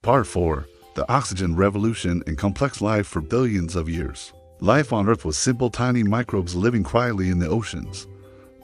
Part 4. The Oxygen Revolution and Complex Life for Billions of Years. Life on Earth was simple, tiny microbes living quietly in the oceans.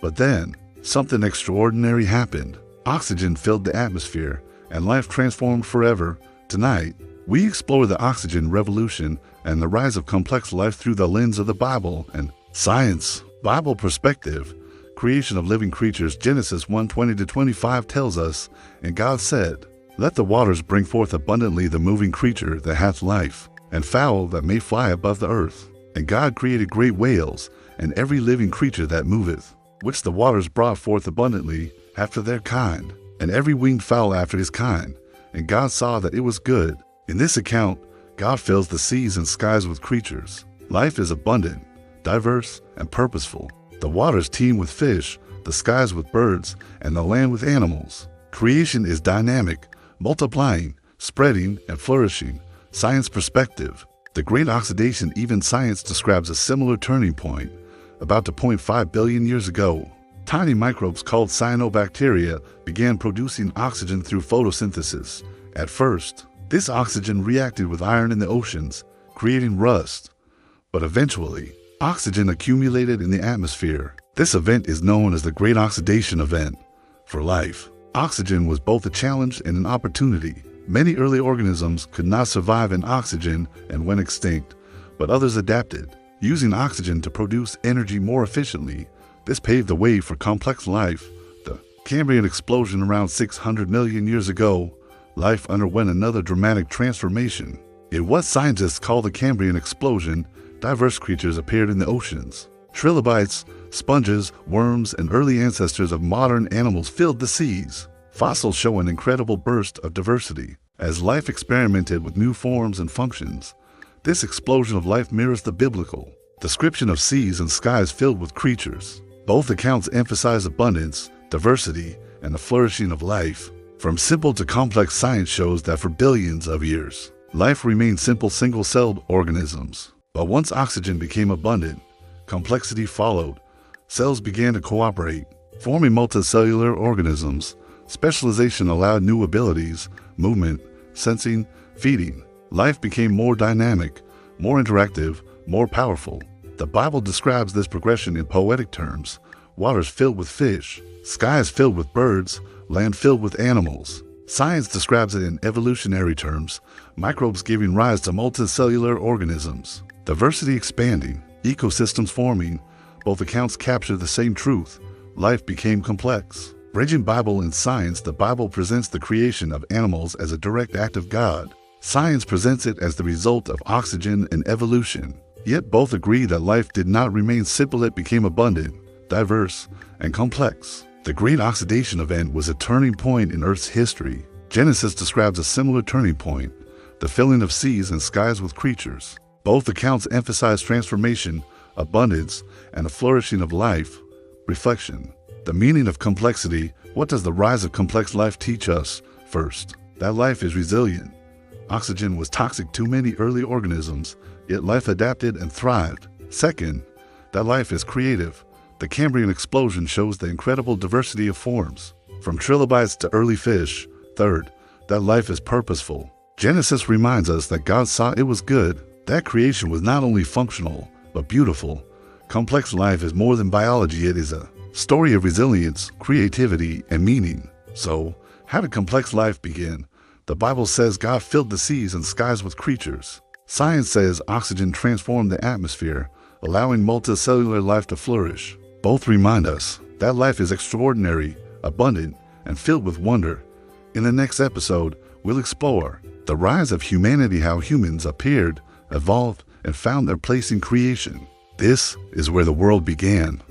But then, something extraordinary happened. Oxygen filled the atmosphere, and life transformed forever. Tonight, we explore the oxygen revolution and the rise of complex life through the lens of the Bible and science. Bible perspective. Creation of living creatures. Genesis 1:20-25 tells us, "And God said, Let the waters bring forth abundantly the moving creature that hath life, and fowl that may fly above the earth. And God created great whales, and every living creature that moveth, which the waters brought forth abundantly after their kind, and every winged fowl after his kind. And God saw that it was good." In this account, God fills the seas and skies with creatures. Life is abundant, diverse, and purposeful. The waters teem with fish, the skies with birds, and the land with animals. Creation is dynamic, multiplying, spreading, and flourishing. Science perspective. The Great Oxidation. Even science describes a similar turning point. About 2.5 billion years ago, tiny microbes called cyanobacteria began producing oxygen through photosynthesis. At first, this oxygen reacted with iron in the oceans, creating rust. But eventually, oxygen accumulated in the atmosphere. This event is known as the Great Oxidation Event. For life, oxygen was both a challenge and an opportunity. Many early organisms could not survive in oxygen and went extinct, but others adapted, using oxygen to produce energy more efficiently. This paved the way for complex life. The Cambrian Explosion. Around 600 million years ago, life underwent another dramatic transformation. In what scientists call the Cambrian Explosion, diverse creatures appeared in the oceans. Trilobites, sponges, worms, and early ancestors of modern animals filled the seas. Fossils show an incredible burst of diversity as life experimented with new forms and functions. This explosion of life mirrors the biblical description of seas and skies filled with creatures. Both accounts emphasize abundance, diversity, and the flourishing of life. From simple to complex, science shows that for billions of years, life remained simple, single-celled organisms. But once oxygen became abundant, complexity followed. Cells began to cooperate, forming multicellular organisms. Specialization allowed new abilities: movement, sensing, feeding. Life became more dynamic, more interactive, more powerful. The Bible describes this progression in poetic terms: waters filled with fish, skies filled with birds, land filled with animals. Science describes it in evolutionary terms: microbes giving rise to multicellular organisms. Diversity expanding, ecosystems forming. Both accounts capture the same truth: life became complex. Bridging Bible and science. The Bible presents the creation of animals as a direct act of God. Science presents it as the result of oxygen and evolution. Yet both agree that life did not remain simple. It became abundant, diverse, and complex. The Great Oxidation Event was a turning point in Earth's history. Genesis describes a similar turning point: the filling of seas and skies with creatures. Both accounts emphasize transformation, abundance, and the flourishing of life. Reflection. The meaning of complexity. What does the rise of complex life teach us? First, that life is resilient. Oxygen was toxic to many early organisms, yet life adapted and thrived. Second, that life is creative. The Cambrian Explosion shows the incredible diversity of forms, from trilobites to early fish. Third, that life is purposeful. Genesis reminds us that God saw it was good. That creation was not only functional, but beautiful. Complex life is more than biology. It is a story of resilience, creativity, and meaning. So, how did complex life begin? The Bible says God filled the seas and skies with creatures. Science says oxygen transformed the atmosphere, allowing multicellular life to flourish. Both remind us that life is extraordinary, abundant, and filled with wonder. In the next episode, we'll explore the rise of humanity, how humans appeared, evolved, and found their place in creation. This is where the world began.